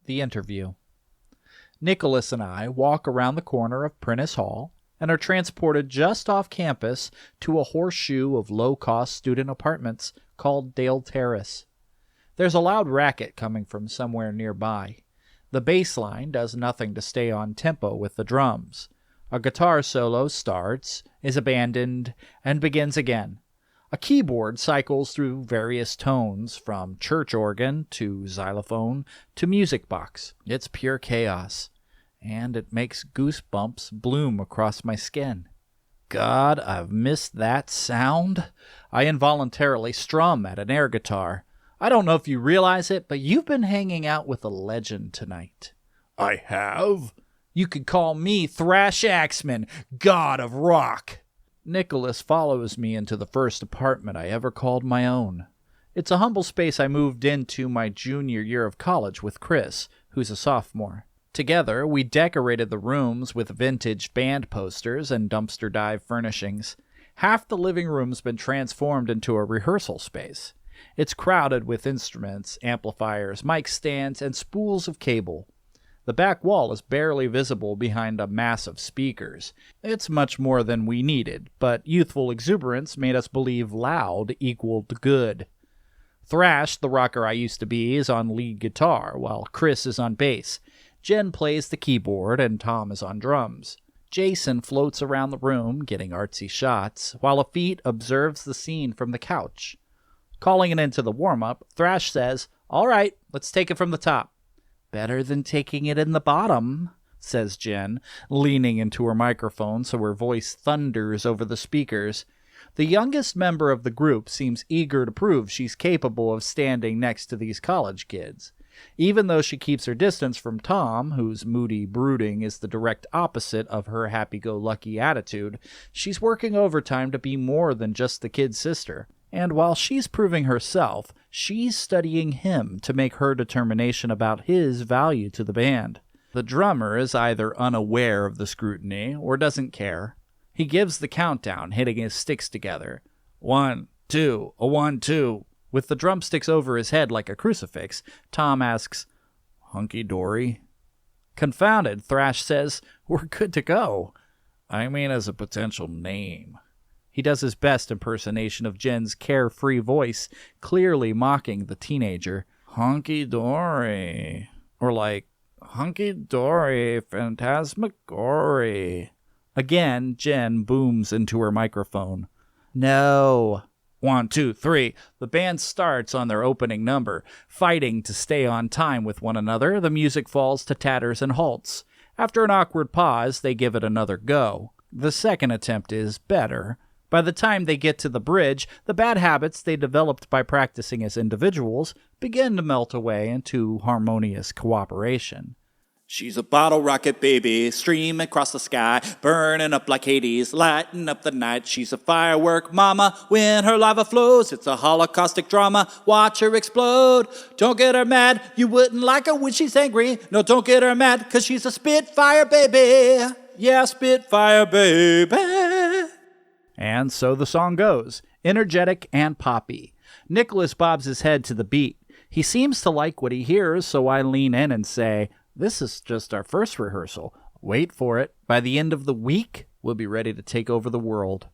The interview. Nicholas and I walk around the corner of Prentice Hall and are transported just off campus to a horseshoe of low-cost student apartments called Dale Terrace. There's a loud racket coming from somewhere nearby. The bass line does nothing to stay on tempo with the drums. A guitar solo starts, is abandoned, and begins again. A keyboard cycles through various tones, from church organ to xylophone to music box. It's pure chaos, and it makes goosebumps bloom across my skin. God, I've missed that sound. I involuntarily strum at an air guitar. I don't know if you realize it, but you've been hanging out with a legend tonight. I have? You could call me Thrash Axeman, God of Rock. Nicholas follows me into the first apartment I ever called my own. It's a humble space I moved into my junior year of college with Chris, who's a sophomore. Together, we decorated the rooms with vintage band posters and dumpster dive furnishings. Half the living room's been transformed into a rehearsal space. It's crowded with instruments, amplifiers, mic stands, and spools of cable. The back wall is barely visible behind a mass of speakers. It's much more than we needed, but youthful exuberance made us believe loud equaled good. Thrash, the rocker I used to be, is on lead guitar, while Chris is on bass. Jen plays the keyboard, and Tom is on drums. Jason floats around the room, getting artsy shots, while Afeet observes the scene from the couch. Calling it into the warm-up, Thrash says, "All right, let's take it from the top." "Better than taking it in the bottom," says Jen, leaning into her microphone so her voice thunders over the speakers. The youngest member of the group seems eager to prove she's capable of standing next to these college kids. Even though she keeps her distance from Tom, whose moody brooding is the direct opposite of her happy-go-lucky attitude, she's working overtime to be more than just the kid's sister. And while she's proving herself, she's studying him to make her determination about his value to the band. The drummer is either unaware of the scrutiny or doesn't care. He gives the countdown, hitting his sticks together. 1, 2, a 1, 2. With the drumsticks over his head like a crucifix, Tom asks, "Hunky-dory?" Confounded, Thrash says, "We're good to go." "I mean as a potential name." He does his best impersonation of Jen's carefree voice, clearly mocking the teenager. "Hunky-dory." Or like, "Hunky-dory, phantasmagory." Again, Jen booms into her microphone. "No." 1, 2, 3. The band starts on their opening number. Fighting to stay on time with one another, the music falls to tatters and halts. After an awkward pause, they give it another go. The second attempt is better. By the time they get to the bridge, the bad habits they developed by practicing as individuals begin to melt away into harmonious cooperation. She's a bottle rocket baby, streaming across the sky, burning up like Hades, lighting up the night. She's a firework mama when her lava flows. It's a holocaustic drama, watch her explode. Don't get her mad, you wouldn't like her when she's angry. No, don't get her mad, cause she's a Spitfire baby. Yeah, Spitfire baby. And so the song goes, energetic and poppy. Nicholas bobs his head to the beat. He seems to like what he hears, so I lean in and say, "This is just our first rehearsal. Wait for it. By the end of the week, we'll be ready to take over the world."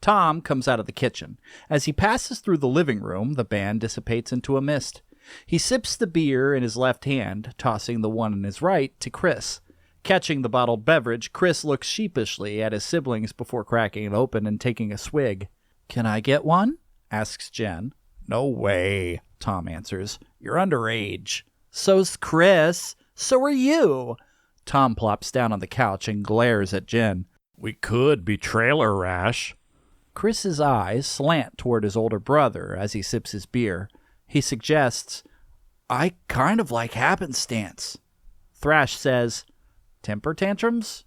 Tom comes out of the kitchen. As he passes through the living room, the band dissipates into a mist. He sips the beer in his left hand, tossing the one in his right to Chris. Catching the bottled beverage, Chris looks sheepishly at his siblings before cracking it open and taking a swig. "Can I get one?" asks Jen. "No way," Tom answers. "You're underage." "So's Chris. So are you." Tom plops down on the couch and glares at Jen. "We could be trailer rash." Chris's eyes slant toward his older brother as he sips his beer. He suggests, "I kind of like happenstance." Thrash says, "Temper tantrums?"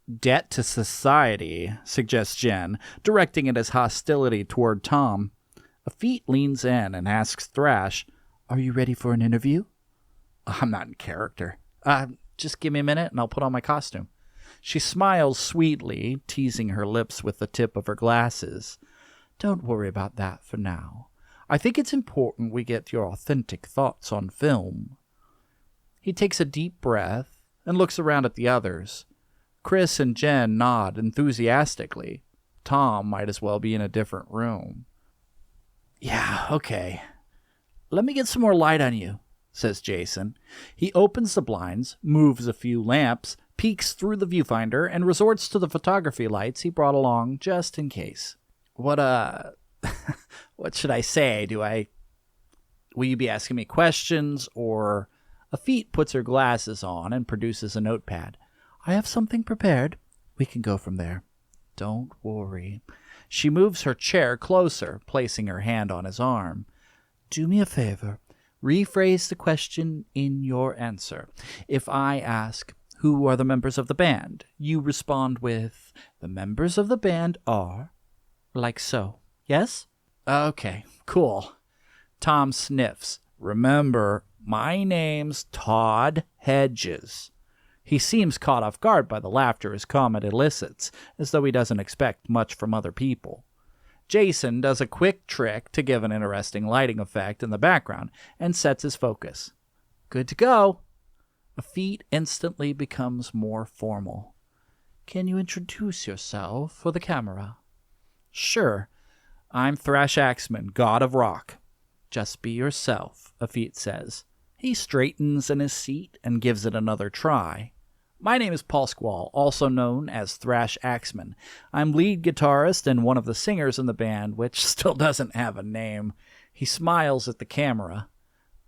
"Debt to society," suggests Jen, directing it as hostility toward Tom. Afeet leans in and asks Thrash, "Are you ready for an interview?" "I'm not in character. Just give me a minute and I'll put on my costume." She smiles sweetly, teasing her lips with the tip of her glasses. "Don't worry about that for now. I think it's important we get your authentic thoughts on film." He takes a deep breath and looks around at the others. Chris and Jen nod enthusiastically. Tom might as well be in a different room. "Yeah, okay. Let me get some more light on you," says Jason. He opens the blinds, moves a few lamps, peeks through the viewfinder, and resorts to the photography lights he brought along just in case. What should I say? Will you be asking me questions, or... Afeet puts her glasses on and produces a notepad. "I have something prepared. We can go from there." "Don't worry." She moves her chair closer, placing her hand on his arm. "Do me a favor. Rephrase the question in your answer. If I ask, 'Who are the members of the band?' you respond with, 'The members of the band are,' like so. Yes?" "Okay, cool." Tom sniffs. "Remember, my name's Todd Hedges." He seems caught off guard by the laughter his comment elicits, as though he doesn't expect much from other people. Jason does a quick trick to give an interesting lighting effect in the background and sets his focus. "Good to go." Afeet instantly becomes more formal. "Can you introduce yourself for the camera?" "Sure. I'm Thrash Axeman, God of Rock." "Just be yourself," Afeet says. He straightens in his seat and gives it another try. "My name is Paul Squall, also known as Thrash Axeman. I'm lead guitarist and one of the singers in the band, which still doesn't have a name." He smiles at the camera.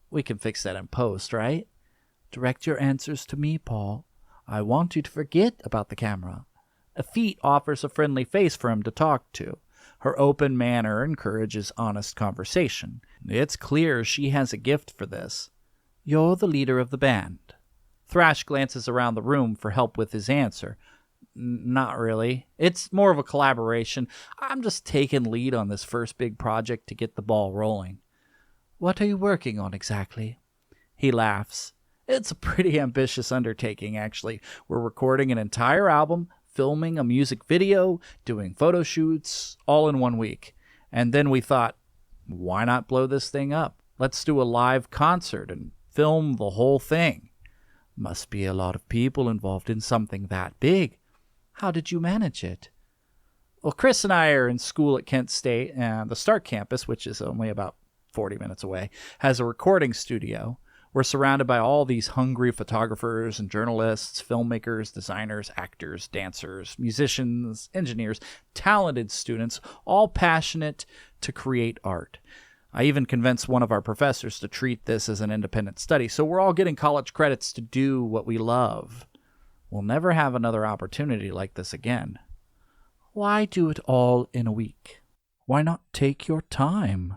"We can fix that in post, right?" "Direct your answers to me, Paul. I want you to forget about the camera." Afeet offers a friendly face for him to talk to. Her open manner encourages honest conversation. It's clear she has a gift for this. "You're the leader of the band." Thrash glances around the room for help with his answer. "Not really. It's more of a collaboration. I'm just taking lead on this first big project to get the ball rolling." "What are you working on exactly?" He laughs. "It's a pretty ambitious undertaking, actually. We're recording an entire album, filming a music video, doing photo shoots, all in 1 week. And then we thought, why not blow this thing up? Let's do a live concert and film the whole thing." "Must be a lot of people involved in something that big. How did you manage it?" "Well, Chris and I are in school at Kent State, and the Stark campus, which is only about 40 minutes away, has a recording studio. We're surrounded by all these hungry photographers and journalists, filmmakers, designers, actors, dancers, musicians, engineers, talented students, all passionate to create art. I even convinced one of our professors to treat this as an independent study, so we're all getting college credits to do what we love. We'll never have another opportunity like this again." "Why do it all in a week? Why not take your time?"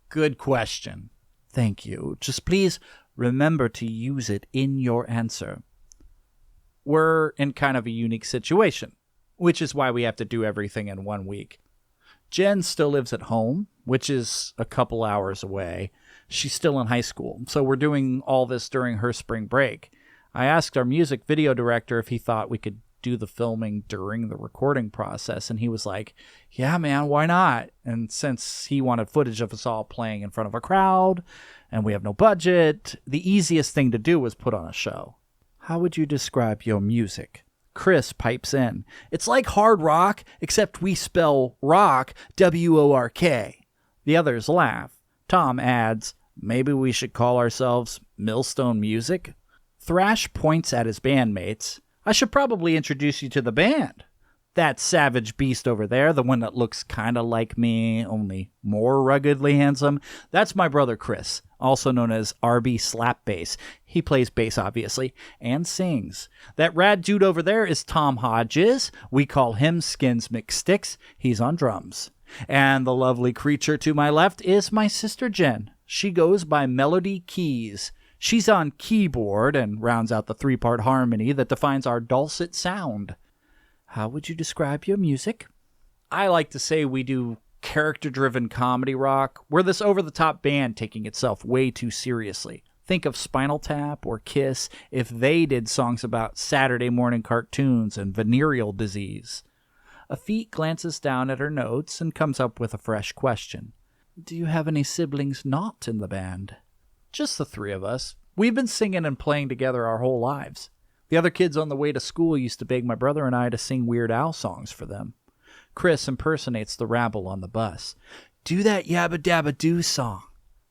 "Good question." "Thank you. Just please remember to use it in your answer." We're in kind of a unique situation, which is why we have to do everything in 1 week. Jen still lives at home, which is a couple hours away. She's still in high school, so we're doing all this during her spring break. I asked our music video director if he thought we could do the filming during the recording process, and he was like, "Yeah, man, why not?" And since he wanted footage of us all playing in front of a crowd, and we have no budget, the easiest thing to do was put on a show. "How would you describe your music?" Chris pipes in. "It's like hard rock, except we spell rock W-O-R-K. The others laugh. Tom adds, "Maybe we should call ourselves Millstone Music?" Thrash points at his bandmates. "I should probably introduce you to the band. That savage beast over there, the one that looks kind of like me, only more ruggedly handsome, that's my brother Chris, also known as RB Slap Bass. He plays bass, obviously, and sings. That rad dude over there is Tom Hodges. We call him Skins McSticks. He's on drums. And the lovely creature to my left is my sister Jen. She goes by Melody Keys. She's on keyboard and rounds out the 3-part harmony that defines our dulcet sound." "How would you describe your music?" I like to say we do character-driven comedy rock. We're this over-the-top band taking itself way too seriously. Think of Spinal Tap or Kiss if they did songs about Saturday morning cartoons and venereal disease. Afeet glances down at her notes and comes up with a fresh question. "Do you have any siblings not in the band?" "Just the 3 of us. We've been singing and playing together our whole lives. The other kids on the way to school used to beg my brother and I to sing Weird Al songs for them. Chris impersonates the rabble on the bus. Do that Yabba Dabba Doo song.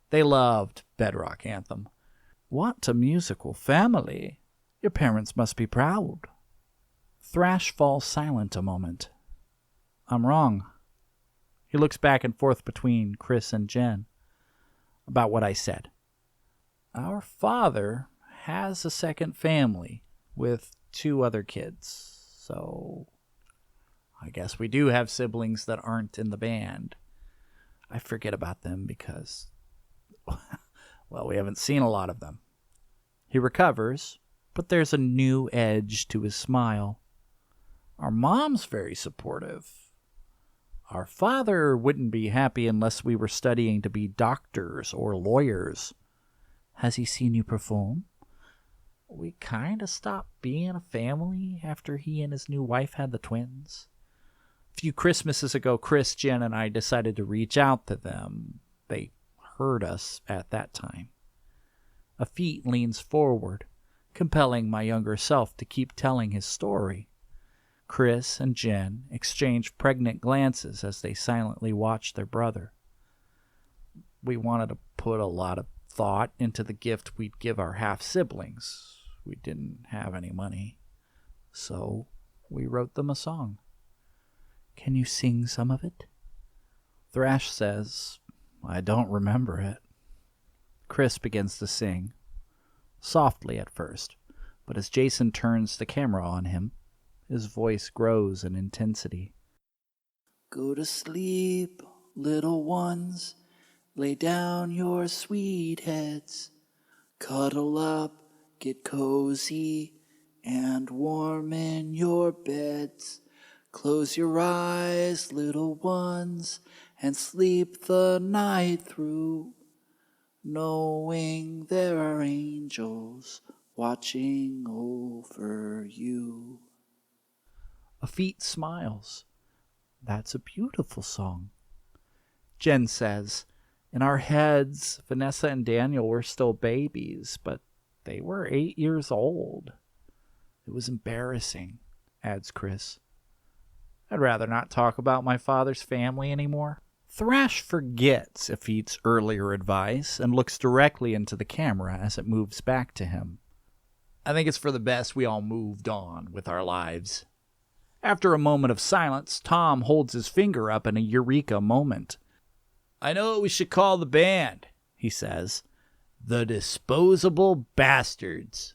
They loved Bedrock Anthem. What a musical family. Your parents must be proud. Thrash falls silent a moment. I'm wrong. He looks back and forth between Chris and Jen about what I said. Our father has a second family with 2 other kids, so I guess we do have siblings that aren't in the band. I forget about them because, well, we haven't seen a lot of them. He recovers, but there's a new edge to his smile. Our mom's very supportive. Our father wouldn't be happy unless we were studying to be doctors or lawyers. Has he seen you perform? We kind of stopped being a family after he and his new wife had the twins. A few Christmases ago, Chris, Jen, and I decided to reach out to them. They heard us at that time. A feet leans forward, compelling my younger self to keep telling his story. Chris and Jen exchange pregnant glances as they silently watch their brother. We wanted to put a lot of thought into the gift we'd give our half-siblings. We didn't have any money, so we wrote them a song. Can you sing some of it? Thrash says, I don't remember it. Chris begins to sing, softly at first, but as Jason turns the camera on him, his voice grows in intensity. Go to sleep, little ones, lay down your sweet heads, cuddle up, get cozy and warm in your beds. Close your eyes, little ones, and sleep the night through, knowing there are angels watching over you. A feet smiles. That's a beautiful song. Jen says, in our heads, Vanessa and Daniel were still babies, but they were 8 years old. It was embarrassing, adds Chris. I'd rather not talk about my father's family anymore. Thrash forgets Afit's earlier advice and looks directly into the camera as it moves back to him. I think it's for the best we all moved on with our lives. After a moment of silence, Tom holds his finger up in a eureka moment. I know what we should call the band, he says. The Disposable Bastards.